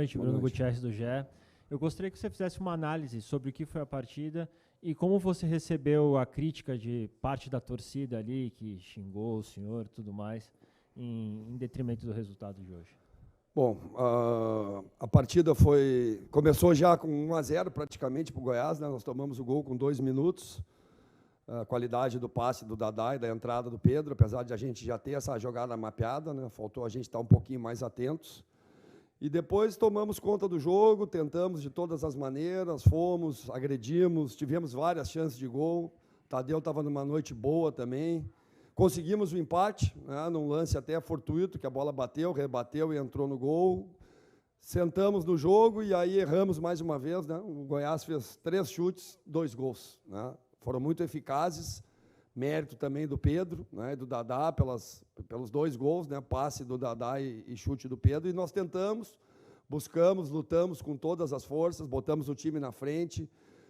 noite. Bruno Gutierrez do GE. Eu gostaria que você fizesse uma análise sobre o que foi a partida e como você recebeu a crítica de parte da torcida ali, que xingou o senhor e tudo mais, em detrimento do resultado de hoje. Bom, a partida começou já com 1-0 praticamente para o Goiás, né? Nós tomamos o gol com 2 minutos. A qualidade do passe do Dadá e da entrada do Pedro, apesar de a gente já ter essa jogada mapeada, né? Faltou a gente estar um pouquinho mais atentos. E depois tomamos conta do jogo, tentamos de todas as maneiras, fomos, agredimos, tivemos várias chances de gol. Tadeu estava numa noite boa também. Conseguimos o empate, né, num lance até fortuito, que a bola bateu, rebateu e entrou no gol. Sentamos no jogo e aí erramos mais uma vez, né? O Goiás fez 3 chutes, 2 gols, né? Foram muito eficazes, mérito também do Pedro, né, do Dadá, pelos 2 gols, né, passe do Dadá e chute do Pedro, e nós tentamos, buscamos, lutamos com todas as forças, botamos o time na frente,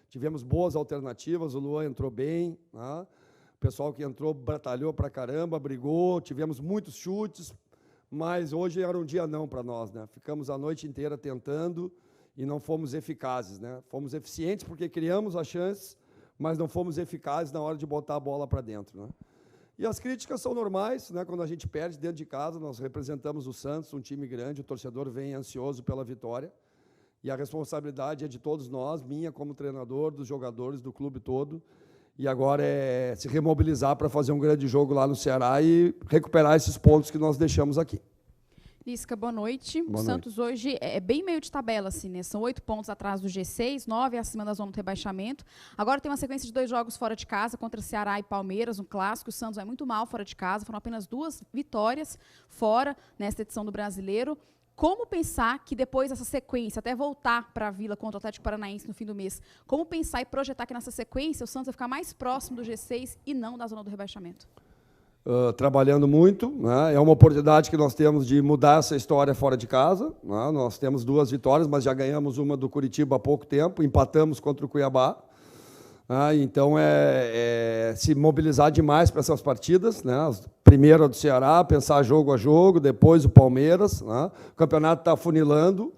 tivemos boas alternativas, o Luan entrou bem, né, o pessoal que entrou batalhou pra caramba, brigou, tivemos muitos chutes, mas hoje era um dia não para nós, né, ficamos a noite inteira tentando e não fomos eficazes, né, fomos eficientes porque criamos as chances, mas não fomos eficazes na hora de botar a bola para dentro, né? E as críticas são normais, né? Quando a gente perde dentro de casa, nós representamos o Santos, um time grande, o torcedor vem ansioso pela vitória, e a responsabilidade é de todos nós, minha como treinador, dos jogadores, do clube todo, e agora é se remobilizar para fazer um grande jogo lá no Ceará e recuperar esses pontos que nós deixamos aqui. Lisca, boa noite. Boa o Santos noite. Hoje é bem meio de tabela, assim, né? São 8 pontos atrás do G6, 9 acima da zona do rebaixamento. Agora tem uma sequência de 2 jogos fora de casa, contra Ceará e Palmeiras, um clássico. O Santos vai muito mal fora de casa, foram apenas 2 vitórias fora nesta edição do Brasileiro. Como pensar que depois dessa sequência, até voltar para a Vila contra o Atlético Paranaense no fim do mês, como pensar e projetar que nessa sequência o Santos vai ficar mais próximo do G6 e não da zona do rebaixamento? Trabalhando muito, né? É uma oportunidade que nós temos de mudar essa história fora de casa, né? Nós temos 2 vitórias, mas já ganhamos uma do Curitiba há pouco tempo, empatamos contra o Cuiabá, né? Então se mobilizar demais para essas partidas, né? Primeiro a do Ceará, pensar jogo a jogo, depois o Palmeiras, né? O campeonato está afunilando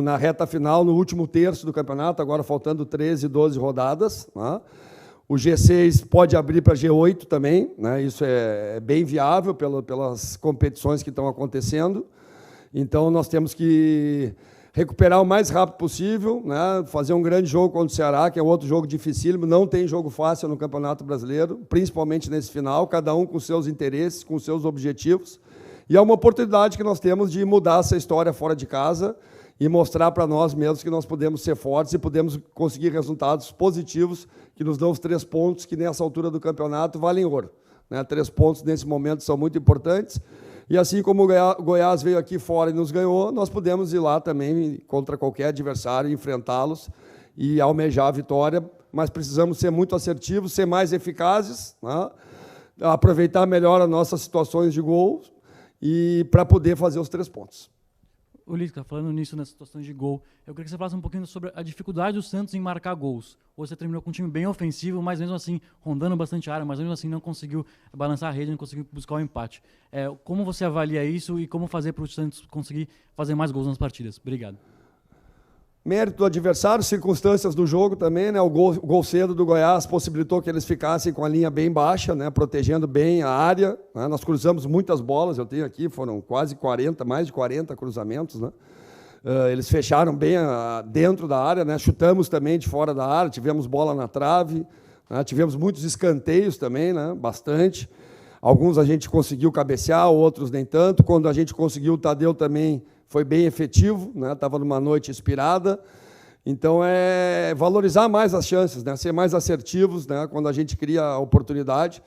na reta final, no último terço do campeonato, agora faltando 13, 12 rodadas, né? O G6 pode abrir para G8 também, né? Isso é bem viável pelas competições que estão acontecendo. Então, nós temos que recuperar o mais rápido possível, né? Fazer um grande jogo contra o Ceará, que é outro jogo dificílimo. Não tem jogo fácil no Campeonato Brasileiro, principalmente nesse final, cada um com seus interesses, com seus objetivos. E é uma oportunidade que nós temos de mudar essa história fora de casa e mostrar para nós mesmos que nós podemos ser fortes e podemos conseguir resultados positivos que nos dão os 3 pontos que, nessa altura do campeonato, valem ouro, né? 3 pontos, nesse momento, são muito importantes. E, assim como o Goiás veio aqui fora e nos ganhou, nós podemos ir lá também, contra qualquer adversário, enfrentá-los e almejar a vitória, mas precisamos ser muito assertivos, ser mais eficazes, né? Aproveitar melhor as nossas situações de gol e para poder fazer os 3 pontos. O Lisca, falando nisso, nessa situação de gol, eu queria que você falasse um pouquinho sobre a dificuldade do Santos em marcar gols. Você terminou com um time bem ofensivo, mas mesmo assim, rondando bastante a área, mas mesmo assim não conseguiu balançar a rede, não conseguiu buscar o empate. Como você avalia isso e como fazer para o Santos conseguir fazer mais gols nas partidas? Obrigado. Mérito do adversário, circunstâncias do jogo também, né? O gol cedo do Goiás possibilitou que eles ficassem com a linha bem baixa, né? Protegendo bem a área, né? Nós cruzamos muitas bolas, eu tenho aqui, foram quase 40, mais de 40 cruzamentos, né? Eles fecharam bem dentro da área, né? Chutamos também de fora da área, tivemos bola na trave, né? Tivemos muitos escanteios também, né? Bastante. Alguns a gente conseguiu cabecear, outros nem tanto. Quando a gente conseguiu, o Tadeu também foi bem efetivo, né? Estava numa noite inspirada. Então, é valorizar mais as chances, né? Ser mais assertivos, né? Quando a gente cria a oportunidade.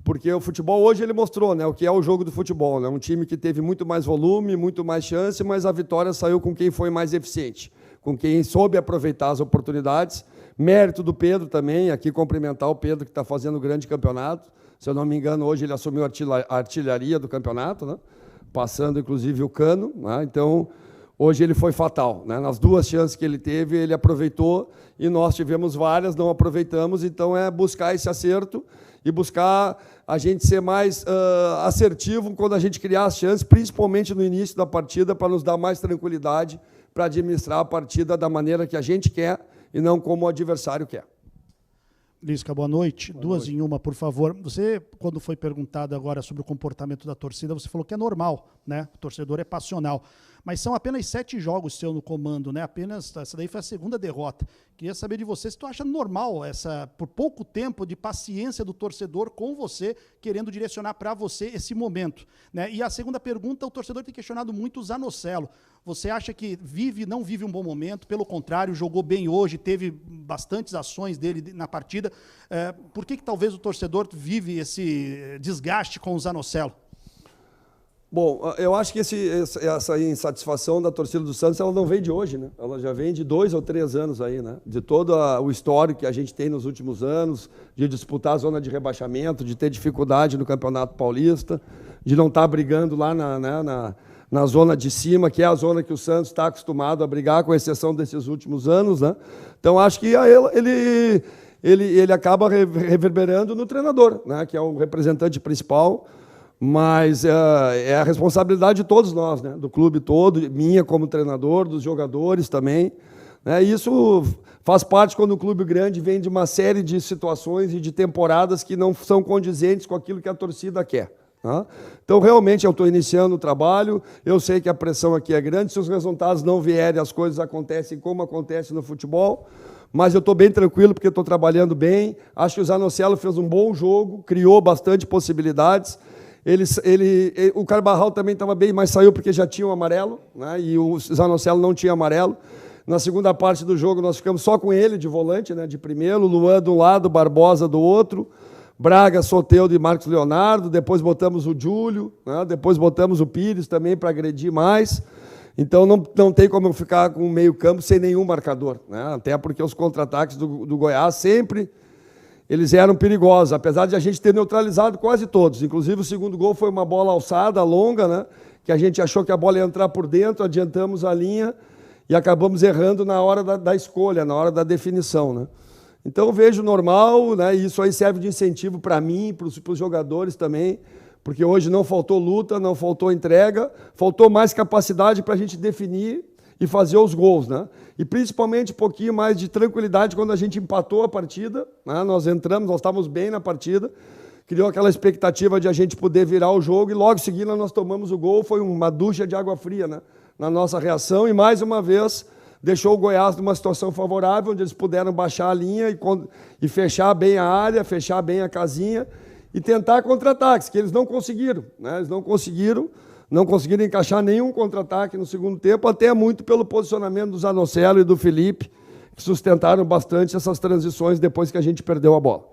Porque o futebol hoje ele mostrou, né, o que é o jogo do futebol, né? Um time que teve muito mais volume, muito mais chance, mas a vitória saiu com quem foi mais eficiente, com quem soube aproveitar as oportunidades. Mérito do Pedro também, aqui cumprimentar o Pedro, que está fazendo um grande campeonato. Se eu não me engano, hoje ele assumiu a artilharia do campeonato, né? Passando, inclusive, o Cano, né? Então, hoje ele foi fatal, né? Nas 2 chances que ele teve, ele aproveitou, e nós tivemos várias, não aproveitamos. Então, é buscar esse acerto e buscar a gente ser mais assertivo quando a gente criar as chances, principalmente no início da partida, para nos dar mais tranquilidade para administrar a partida da maneira que a gente quer e não como o adversário quer. Lisca, boa noite. Duas em uma, por favor. Você, quando foi perguntado agora sobre o comportamento da torcida, você falou que é normal, né? O torcedor é passional. Mas são apenas 7 jogos seu no comando, né? Essa daí foi a segunda derrota. Queria saber de você se tu acha normal essa, por pouco tempo, de paciência do torcedor com você, querendo direcionar para você esse momento, né? E a segunda pergunta, o torcedor tem questionado muito o Zanocelo. Você acha que não vive um bom momento? Pelo contrário, jogou bem hoje, teve bastantes ações dele na partida. Por que talvez o torcedor vive esse desgaste com o Zanocelo? Bom, eu acho que essa insatisfação da torcida do Santos, ela não vem de hoje, né? Ela já vem de 2 ou 3 anos aí, né? De todo o histórico que a gente tem nos últimos anos, de disputar a zona de rebaixamento, de ter dificuldade no Campeonato Paulista, de não estar brigando lá na zona de cima, que é a zona que o Santos está acostumado a brigar, com exceção desses últimos anos, né? Então, acho que ele acaba reverberando no treinador, né? Que é o representante principal. Mas é a responsabilidade de todos nós, né? Do clube todo, minha como treinador, dos jogadores também, né? E isso faz parte quando um clube grande vem de uma série de situações e de temporadas que não são condizentes com aquilo que a torcida quer, tá? Então, realmente, eu estou iniciando o trabalho, eu sei que a pressão aqui é grande, se os resultados não vierem, as coisas acontecem como acontece no futebol, mas eu estou bem tranquilo porque estou trabalhando bem, acho que o Zanocelo fez um bom jogo, criou bastante possibilidades. O Carvajal também estava bem, mas saiu porque já tinha um amarelo, né? E o Zanocelo não tinha amarelo. Na segunda parte do jogo, nós ficamos só com ele de volante, né? De primeiro, Luan de um lado, Barbosa do outro, Braga, Soteldo e Marcos Leonardo, depois botamos o Júlio, né? Depois botamos o Pires também para agredir mais. Então, não tem como eu ficar com o meio campo sem nenhum marcador, né? Até porque os contra-ataques do Goiás sempre... eles eram perigosos, apesar de a gente ter neutralizado quase todos. Inclusive, o segundo gol foi uma bola alçada, longa, né? Que a gente achou que a bola ia entrar por dentro, adiantamos a linha e acabamos errando na hora da escolha, na hora da definição, né? Então, eu vejo normal, né? E isso aí serve de incentivo para mim, para os jogadores também, porque hoje não faltou luta, não faltou entrega, faltou mais capacidade para a gente definir e fazer os gols, né? E principalmente um pouquinho mais de tranquilidade quando a gente empatou a partida, né? Nós estávamos bem na partida, criou aquela expectativa de a gente poder virar o jogo e logo em seguida nós tomamos o gol, foi uma ducha de água fria, né? Na nossa reação e mais uma vez deixou o Goiás numa situação favorável, onde eles puderam baixar a linha e fechar bem a área, fechar bem a casinha e tentar contra-ataques, que eles não conseguiram, né? Eles não conseguiram encaixar nenhum contra-ataque no segundo tempo, até muito pelo posicionamento do Zanocelo e do Felipe, que sustentaram bastante essas transições depois que a gente perdeu a bola.